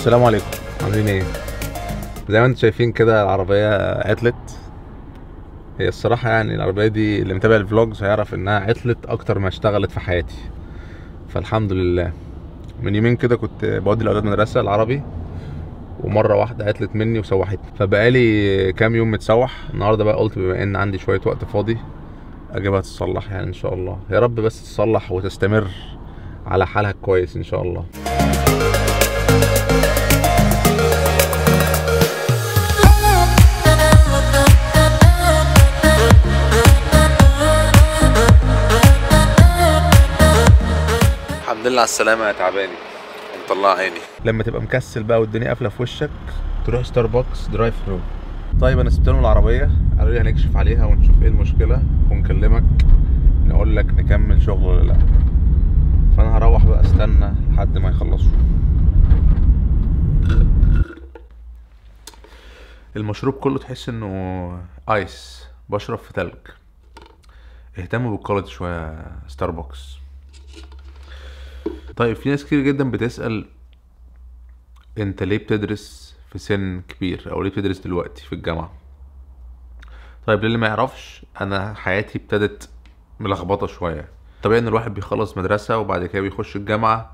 السلام عليكم، عاملين ايه؟ زي ما انتم شايفين كده العربية عطلت. هي الصراحة يعني العربية دي اللي متابع الفلوجز هيعرف انها عطلت اكتر ما اشتغلت في حياتي، فالحمد لله. من يومين كده كنت بودي الاولاد مدرسة العربي، ومرة واحدة عطلت مني وسوحتني، فبقالي كام يوم متسوح. النهاردة بقى قلت بما ان عندي شوية وقت فاضي اجيبها تتصلح، يعني ان شاء الله يا رب بس تصلح وتستمر على حالها كويس ان شاء الله. الحمد لله على السلامة يا تعباني، مطلع عيني. لما تبقى مكسل بقى والدنيا قافلة في وشك تروح ستاربكس درايف ثرو. طيب انا سبت لهم العربية، قالوا لي هنكشف عليها ونشوف ايه المشكلة ونكلمك نقول لك نكمل شغل ولا لا. فانا هروح بقى استنى لحد ما يخلصوا. المشروب كله تحس انه ايس، بشرب في تلج. اهتموا بالكواليتي شوية ستاربكس. طيب في ناس كتير جدا بتسأل انت ليه بتدرس في سن كبير او ليه بتدرس دلوقتي في الجامعة؟ طيب للي ما يعرفش، انا حياتي ابتدت ملخبطة شوية. طبيعي ان الواحد بيخلص مدرسة وبعد كده بيخش الجامعة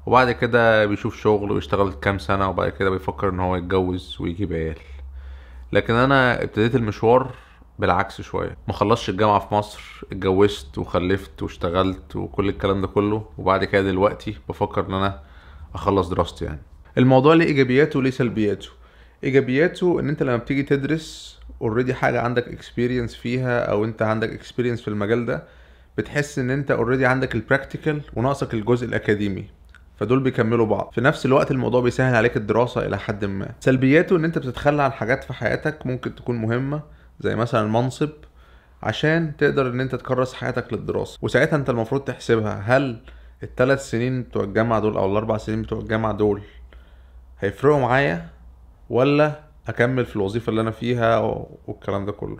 وبعد كده بيشوف شغل ويشتغل كام سنة وبعد كده بيفكر ان هو يتجوز ويجيب عيال. لكن انا ابتديت المشوار بالعكس شوية. ما خلصش الجامعة في مصر، اتجوزت وخلفت واشتغلت وكل الكلام ده كله، وبعد كده دلوقتي بفكر ان انا اخلص دراستي. يعني الموضوع ليه ايجابياته وليه سلبياته. ايجابياته ان انت لما بتيجي تدرس اوريدي حاجة عندك اكسبيرينس فيها او انت عندك اكسبيرينس في المجال ده، بتحس ان انت اوريدي عندك البراكتيكال وناقصك الجزء الاكاديمي، فدول بيكملوا بعض. في نفس الوقت الموضوع بيسهل عليك الدراسة الى حد ما. سلبياته ان انت بتتخلى عن حاجات في حياتك ممكن تكون مهمة، زي مثلا المنصب، عشان تقدر ان انت تكرس حياتك للدراسة. وساعتها انت المفروض تحسبها، هل الثلاث سنين بتوع الجامعة دول او الاربع سنين بتوع الجامعة دول هيفرقوا معايا ولا اكمل في الوظيفة اللي انا فيها والكلام ده كله.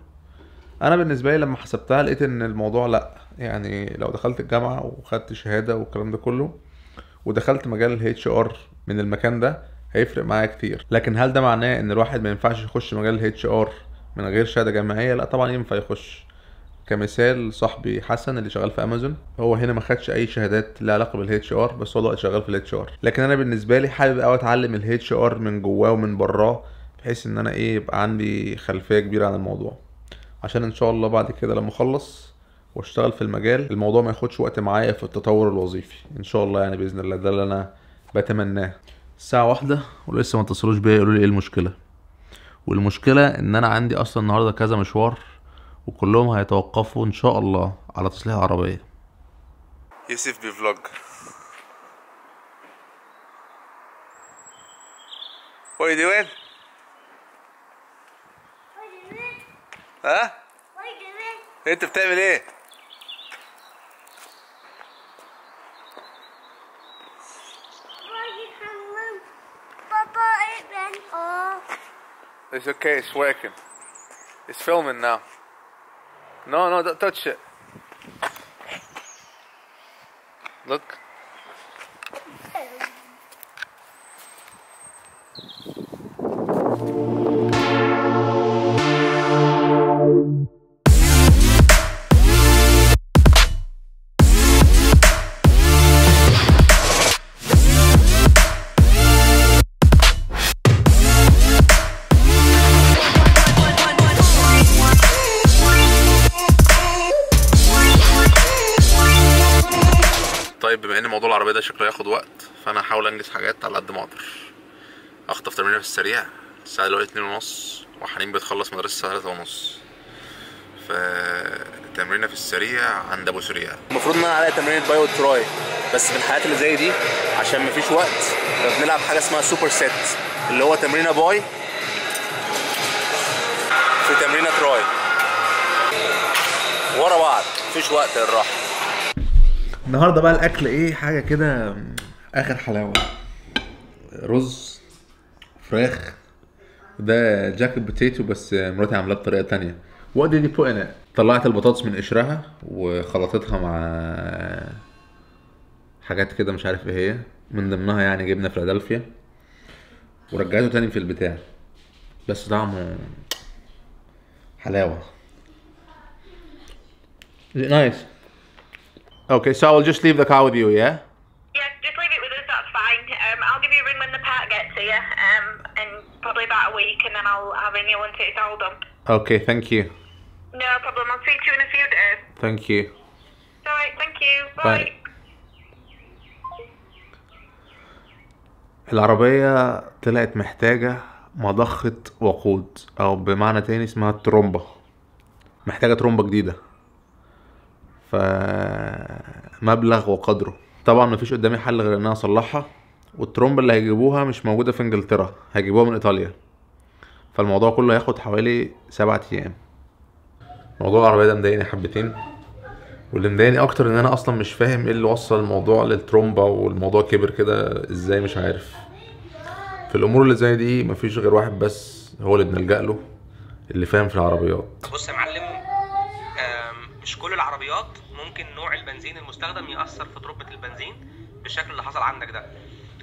انا بالنسبة لي لما حسبتها لقيت ان الموضوع لا، يعني لو دخلت الجامعة وخدت شهادة والكلام ده كله ودخلت مجال الاتش ار من المكان ده هيفرق معايا كتير. لكن هل ده معناه ان الواحد ما ينفعش يخش مجال الاتش ار من غير شهادة جامعية؟ لا طبعا ينفع يخش. كمثال صاحبي حسن اللي شغال في امازون، هو هنا ما خدش اي شهادات لها علاقه بالاتش ار، بس هو دلوقتي شغال في الاتش ار. لكن انا بالنسبه لي حابب قوي اتعلم الاتش ار من جواه ومن براه، بحيث ان انا يبقى عندي خلفيه كبيره عن الموضوع، عشان ان شاء الله بعد كده لما اخلص واشتغل في المجال الموضوع ما ياخدش وقت معايا في التطور الوظيفي ان شاء الله. يعني باذن الله ده اللي انا بتمناه. الساعه 1 ولسه ما اتصلوش بيا يقولوا لي ايه المشكله. والمشكله ان انا عندي اصلا النهارده كذا مشوار وكلهم هيتوقفوا ان شاء الله على تصليح العربية. يوسف بيفلوج. What are you doing? ها؟ انت بتعمل ايه؟ It's okay, it's working. It's filming now. No, don't touch it. Look. طيب بما ان موضوع العربيه ده شكله ياخد وقت، فانا هحاول انجز حاجات على قد ما اقدر. اخطف تمرينه في السريع، الساعه دلوقتي 2:30 وحنين بتخلص مدرسه الساعه 3:30. فتمرينه في السريع عند ابو سريع. المفروض ان انا عليا تمرينه باي وتراي، بس في الحالات اللي زي دي عشان مفيش وقت فبنلعب حاجه اسمها سوبر سيت، اللي هو تمرينه باي في تمرينه تراي ورا بعض، مفيش وقت للراحه. النهارده بقى الاكل ايه؟ حاجه كده اخر حلاوه. رز، فراخ، ده جاك بوتيتو بس مراتي عاملاه بطريقه تانية. وات دي بو ان طلعت البطاطس من قشرها وخلطتها مع حاجات كده مش عارف ايه هي، من ضمنها يعني جبنه فيلادلفيا ورجعته تاني في البتاع، بس طعمه حلاوة. Is it nice? Okay, so I'll just leave the car with you, yeah? Yeah, just leave it with us, that's fine. I'll give you a ring when the part gets here, in probably about a week, and then I'll ring you once it's all done. Okay, thank you. No problem, I'll speak to you in a few days. Thank you. Alright, thank you. Bye. Bye. العربية طلعت محتاجة مضخة وقود، او بمعنى تاني اسمها الترومبة، محتاجة ترومبة جديدة، فمبلغ وقدره. طبعا مفيش قدامي حل غير ان انا اصلحها، والترومبة اللي هيجيبوها مش موجودة في انجلترا، هيجيبوها من ايطاليا، فالموضوع كله هياخد حوالي 7 ايام. موضوع العربية ده مضايقني حبتين، واللي مضايقني اكتر ان انا اصلا مش فاهم ايه اللي وصل الموضوع للترومبة، والموضوع كبر كده ازاي مش عارف. في الامور اللي زي دي مفيش غير واحد بس هو اللي بنلجأ له، اللي فاهم في العربيات. بص يا معلم، مش كل العربيات ممكن نوع البنزين المستخدم يأثر في تربة البنزين بالشكل اللي حصل عندك ده،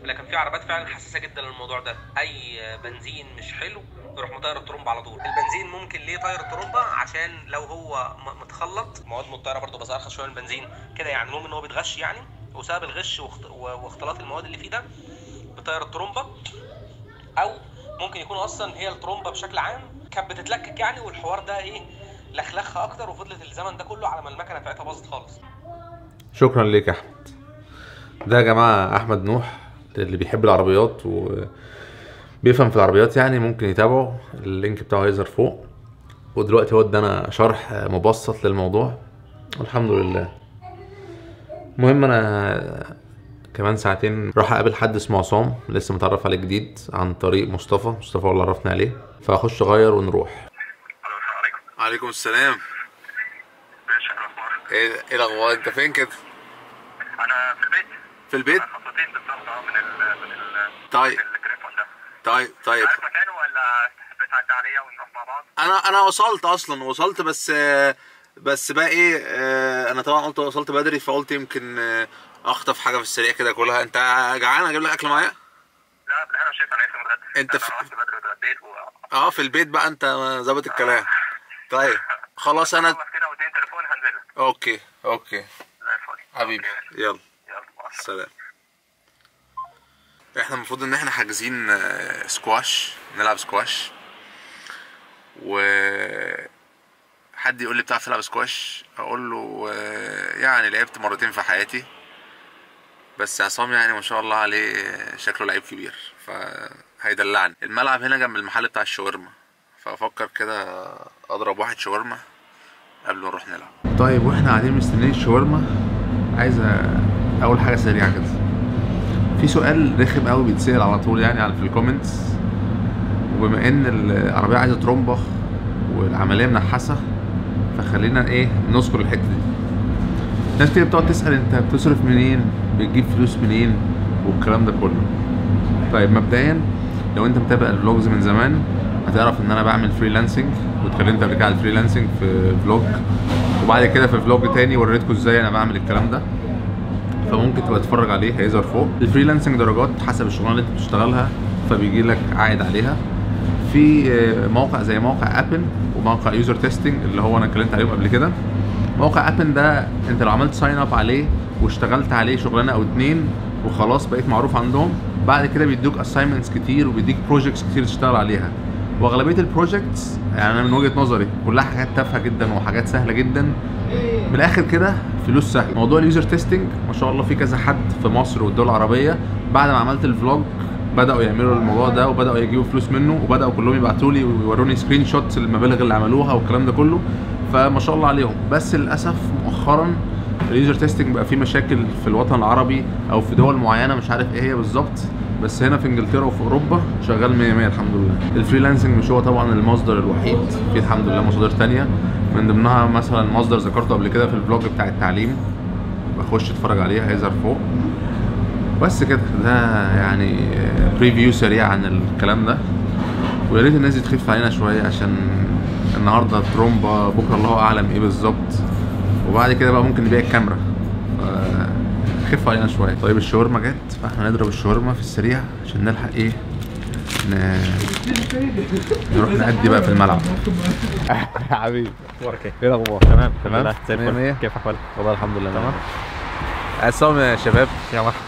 لكن في عربيات فعلا حساسه جدا للموضوع ده. اي بنزين مش حلو يروح مطير الترومبه على طول. البنزين ممكن ليه طاير الترومبه؟ عشان لو هو متخلط مواد مطيره برضه بس ارخص شويه من البنزين كده، يعني المهم ان هو بيتغش يعني، وسبب الغش واختلاط المواد اللي فيه ده بطير الترومبه. او ممكن يكون اصلا هي الترومبه بشكل عام كانت بتتلكك يعني، والحوار ده ايه لخلخها اكتر، وفضلت الزمن ده كله على ما المكنه بتاعتها باظت خالص. شكرا ليك يا احمد. ده يا جماعه احمد نوح، اللي بيحب العربيات وبيفهم في العربيات يعني ممكن يتابعوا، اللينك بتاعه هيظهر فوق. ودلوقتي هو ادانا شرح مبسط للموضوع والحمد لله. المهم انا كمان ساعتين راح اقابل حد اسمه عصام لسه متعرف عليه جديد عن طريق مصطفى هو اللي عرفني عليه، فاخش اغير ونروح. السلام عليكم. وعليكم السلام. ايش الاخبار؟ ايه الاخبار؟ انت فين كده؟ انا في البيت. في البيت؟ أنا خطوتين بالظبط من طيب الجريفون ده. طيب عارف مكانه ولا تحب تعدي عليا ونروح مع بعض؟ انا وصلت بس بقى ايه، انا طبعا قلت وصلت بدري، فقلت يمكن اخطف حاجه في السريع كده كلها. انت جعان اجيب لك اكل معايا؟ لا انا شايف انا لسه متغدى. انت انا رحت بدري واتغديت في البيت بقى، انت ظابط الكلام. طيب خلاص انا كده ودين تليفون هنزل لك. اوكي زي الفل حبيبي. يلا مع سلام. احنا المفروض ان احنا حاجزين سكواش، نلعب سكواش، و حد يقول لي بتعرف تلعب سكواش؟ اقول له يعني لعبت مرتين في حياتي، بس عصام يعني ما شاء الله عليه شكله لعيب كبير فهيدلعني. الملعب هنا جنب المحل بتاع الشاورما، فافكر كده اضرب واحد شاورما قبل ما نروح نلعب. طيب واحنا قاعدين مستنيين الشاورما، عايز اول حاجه سريعه كده، في سؤال رخم قوي بيتسال على طول يعني في الكومنتس، وبما ان العربيه عايزه ترومبه والعمليه منحسه فخلينا ايه نذكر الحته دي. ناس كتير بتقعد تسال انت بتصرف منين، بتجيب فلوس منين والكلام ده كله. طيب مبدئيا لو انت متابع الفلوجز من زمان هتعرف ان انا بعمل فريلانسنج، واتكلمت قبل كده على الفريلانسنج في فلوج، وبعد كده في فلوج تاني وريتكم ازاي انا بعمل الكلام ده، فممكن تبقى تتفرج عليه هيظهر فوق. الفريلانسنج درجات حسب الشغلانه اللي انت بتشتغلها فبيجي لك عائد عليها. في موقع زي موقع ابل وموقع يوزر تيستنج اللي هو انا اتكلمت عليهم قبل كده. موقع ابل ده انت لو عملت ساين اب عليه واشتغلت عليه شغلانه او اتنين وخلاص بقيت معروف عندهم، بعد كده بيدوك اساينمنتس كتير وبيديك بروجكتس كتير تشتغل عليها، واغلبيه البروجكتس يعني انا من وجهه نظري كلها حاجات تافهه جدا وحاجات سهله جدا، من الاخر كده فلوس سهله. موضوع اليوزر تيستنج ما شاء الله في كذا حد في مصر والدول العربيه بعد ما عملت الفلوج بداوا يعملوا الموضوع ده وبداوا يجيبوا فلوس منه، وبداوا كلهم يبعتوا لي ويوروني سكرين شوتس المبالغ اللي عملوها والكلام ده كله، فما شاء الله عليهم. بس للاسف مؤخرا اليوزر تيستنج بقى فيه مشاكل في الوطن العربي او في دول معينه مش عارف ايه هي بالظبط، بس هنا في انجلترا وفي اوروبا شغال 100 100 الحمد لله. الفريلانسنج مش هو طبعا المصدر الوحيد، في الحمد لله مصادر تانية، من ضمنها مثلا مصدر ذكرته قبل كده في الفلوج بتاع التعليم، بخش اتفرج عليه هيظهر فوق. بس كده ده يعني بريفيو سريع عن الكلام ده، ويا ريت الناس دي تخف علينا شويه عشان النهارده ترومبا، بكره الله اعلم ايه بالظبط، وبعد كده بقى ممكن نبيع الكاميرا، خف علينا شويه. طيب الشاورما جت، فاحنا نضرب الشاورما في السريع عشان نلحق ايه نروح نأدي بقى في الملعب. حبيبي اخبارك ايه؟ ايه الاخبار؟ تمام تمام زي مية مية. الفل. كيف احوالك؟ والله الحمد لله تمام. عصام يا شباب. يا مرحبا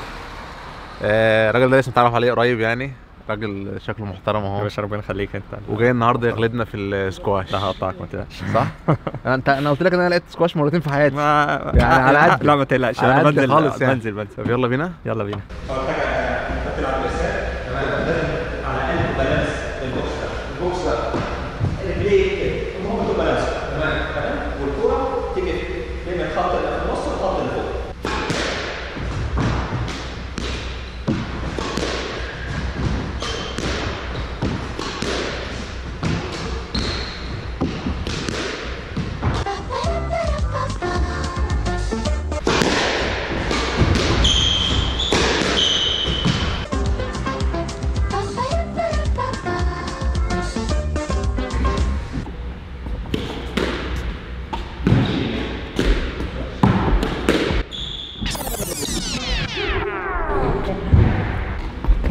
الراجل ده لسه متعرف عليه قريب يعني، راجل شكله محترم يا اهو، باشا، ربنا يخليك انت. وجاي النهارده يغلبنا في السكواش. لا هقطعك ما تقلقش. صح؟ انا قلت لك ان انا لقيت سكواش مرتين في حياتي. ما يعني على قد لا ما تقلقش، على انا قد بنزل خالص يعني. بنزل طب يلا بينا. يلا بينا.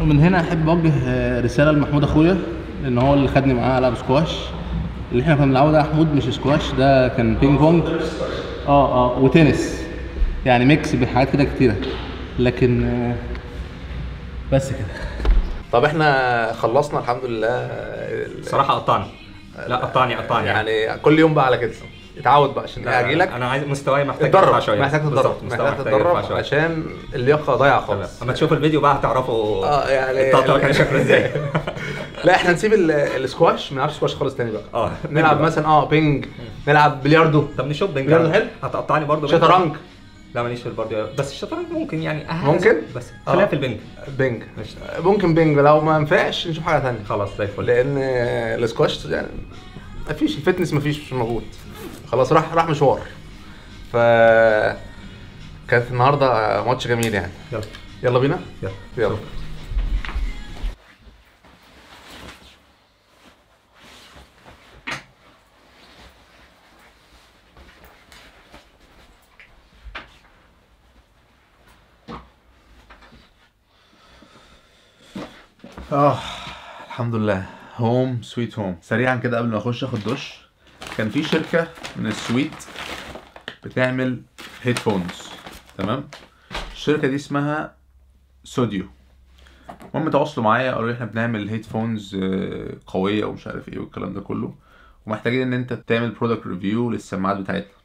ومن هنا احب اوجه رساله لمحمود اخويا، لان هو اللي خدني معاه العب سكواش. اللي احنا كنا بنلعبه ده يا محمود مش سكواش، ده كان بينج بونج وتنس، يعني ميكس بحاجات كده كتيره، لكن بس كده. طب احنا خلصنا الحمد لله. صراحه قطعني. لا قطعني يعني كل يوم بقى على كده اتعود بقى عشان اجي لك. انا عايز مستواي محتاج تتدرب، يرفع شويه. محتاج تتدرب عشان اللياقه ضايعه خالص. اما تشوف الفيديو بقى هتعرفوا يعني التقطيع كان شكله ازاي. لا احنا نسيب السكواش، ما نلعبش سكواش خالص تاني بقى. نلعب بقى. مثلا بينج، نلعب بلياردو. طب نشوف بينج. بلياردو حلو. هتقطعني برضه. شطرنج. لا ماليش في البارديو، بس الشطرنج ممكن يعني ممكن، بس خلينا في البنج. بينج ممكن بينج، لو ما ينفعش نشوف حاجه ثانيه. خلاص زي الفل. لان السكواش يعني مفيش، الفتنس مش موجود خلاص، راح مشوار. ف كانت النهارده ماتش جميل يعني. يلا بينا. يلا. الحمد لله، هوم سويت هوم. سريعا كده قبل ما اخش اخد دش، كان في شركه من السويد بتعمل هيدفونز، تمام؟ الشركه دي اسمها سوديو. المهم تواصلوا معايا قالوا لي احنا بنعمل هيدفونز قويه ومش عارف ايه والكلام ده كله، ومحتاجين ان انت تعمل برودكت ريفيو للسماعات بتاعتنا.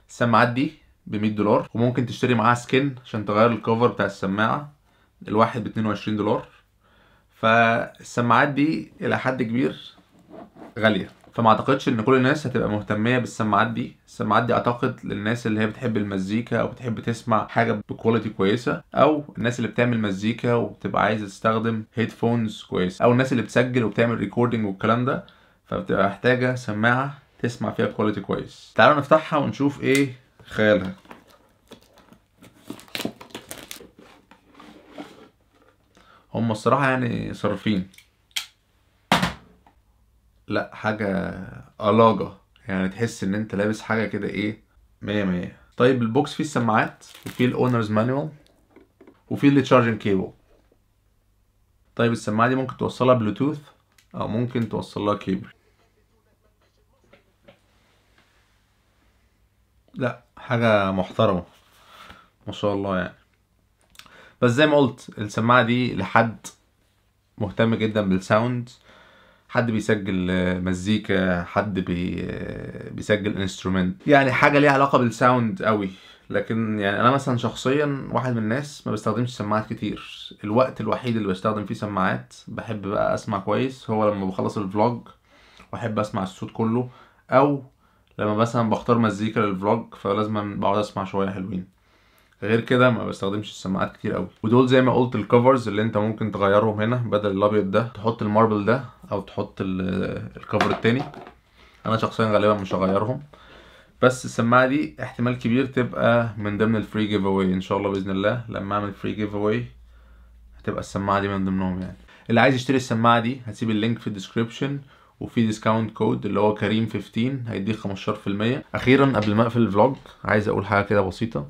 السماعات دي ب$100، وممكن تشتري معاها سكين عشان تغير الكفر بتاع السماعه، الواحد ب$22. فالسماعات دي الى حد كبير غاليه، فما اعتقدش ان كل الناس هتبقى مهتميه بالسماعات دي. السماعات دي اعتقد للناس اللي هي بتحب المزيكا او بتحب تسمع حاجه بكواليتي كويسه، او الناس اللي بتعمل مزيكا وبتبقى عايزه تستخدم هيدفونز كويس، او الناس اللي بتسجل وبتعمل ريكوردنج والكلام ده، فبتبقى محتاجه سماعه تسمع فيها كواليتي كويس. تعالوا نفتحها ونشوف ايه خيالها. هم الصراحه يعني صارفين، لا حاجة ألاجة، يعني تحس ان انت لابس حاجة كده ايه 100. طيب البوكس فيه السماعات، وفيه الاونرز مانوال، وفيه التشارجنج كيبل. طيب السماعة دي ممكن توصلها بلوتوث او ممكن توصلها كيبل. لا حاجة محترمة ما شاء الله يعني. بس زي ما قلت السماعة دي لحد مهتم جدا بالساوند، حد بيسجل مزيكا، حد بيسجل انسترومنت، يعني حاجه ليها علاقه بالساوند قوي. لكن يعني انا مثلا شخصيا واحد من الناس ما بستخدمش سماعات كتير. الوقت الوحيد اللي بستخدم فيه سماعات بحب بقى اسمع كويس هو لما بخلص الفلوج واحب اسمع الصوت كله، او لما مثلا بختار مزيكا للفلوج فلازم بقعد اسمع شويه حلوين. غير كده ما بستخدمش السماعات كتير قوي. ودول زي ما قلت الكفرز اللي انت ممكن تغيرهم هنا، بدل الابيض ده تحط الماربل ده او تحط الكفر التاني. انا شخصيا غالبا مش هغيرهم، بس السماعه دي احتمال كبير تبقى من ضمن الفري جيف اواي ان شاء الله باذن الله. لما اعمل فري جيف اواي هتبقى السماعه دي من ضمنهم. يعني اللي عايز يشتري السماعه دي هسيب اللينك في الديسكريبشن، وفي ديسكاونت كود اللي هو كريم 15 هيديك 15%. اخيرا قبل ما اقفل الفلوج عايز اقول حاجه كده بسيطه.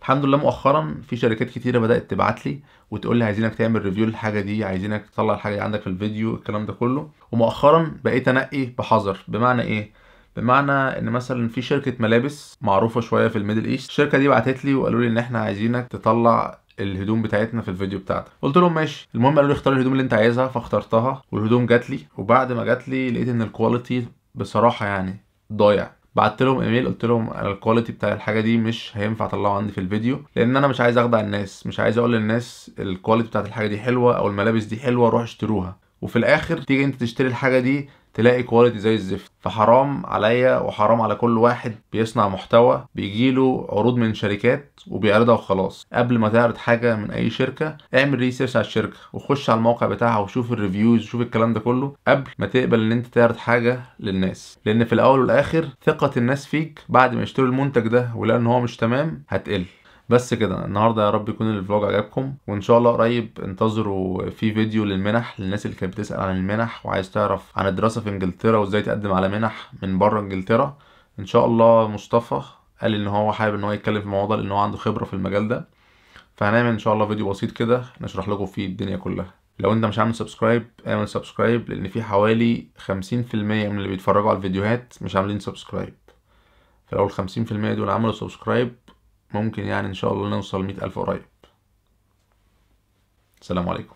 الحمد لله مؤخرا في شركات كتيره بدات تبعت لي وتقول لي عايزينك تعمل ريفيو للحاجه دي، عايزينك تطلع الحاجه دي عندك في الفيديو، الكلام ده كله. ومؤخرا بقيت انقي بحذر. بمعنى ايه؟ بمعنى ان مثلا في شركه ملابس معروفه شويه في الميدل ايست، الشركه دي بعتت لي وقالوا لي ان احنا عايزينك تطلع الهدوم بتاعتنا في الفيديو بتاعتك. قلت لهم ماشي. المهم قالوا لي اختار الهدوم اللي انت عايزها، فاخترتها والهدوم جات لي. وبعد ما جات لي لقيت ان الكواليتي بصراحه يعني ضايع. بعت لهم ايميل قلت لهم انا الكواليتي بتاع الحاجه دي مش هينفع اطلعه عندي في الفيديو، لان انا مش عايز اخدع الناس، مش عايز اقول للناس الكواليتي بتاعت الحاجه دي حلوه او الملابس دي حلوه روح اشتروها، وفي الاخر تيجي انت تشتري الحاجه دي تلاقي كواليتي زي الزفت. فحرام عليا وحرام على كل واحد بيصنع محتوى بيجيله عروض من شركات وبيعرضها وخلاص. قبل ما تعرض حاجه من اي شركه اعمل ريسيرش على الشركه وخش على الموقع بتاعها وشوف الريفيوز وشوف الكلام ده كله قبل ما تقبل ان انت تعرض حاجه للناس، لان في الاول والاخر ثقه الناس فيك بعد ما يشتروا المنتج ده ولقوا ان هو مش تمام هتقل. بس كده النهارده، يا رب يكون الفلوج عجبكم، وان شاء الله قريب انتظروا في فيديو للمنح للناس اللي كانت بتسأل عن المنح وعايز تعرف عن الدراسة في انجلترا وازاي تقدم على منح من بره انجلترا. ان شاء الله مصطفى قال ان هو حابب ان هو يتكلم في الموضوع ده لان هو عنده خبرة في المجال ده، فهنعمل ان شاء الله فيديو بسيط كده نشرح لكم فيه الدنيا كلها. لو انت مش عامل سبسكرايب اعمل سبسكرايب، لان في حوالي 50% من اللي بيتفرجوا على الفيديوهات مش عاملين سبسكرايب. فلو 50% دول عملوا سبسكرايب ممكن يعني ان شاء الله نوصل 100,000 قريب. السلام عليكم.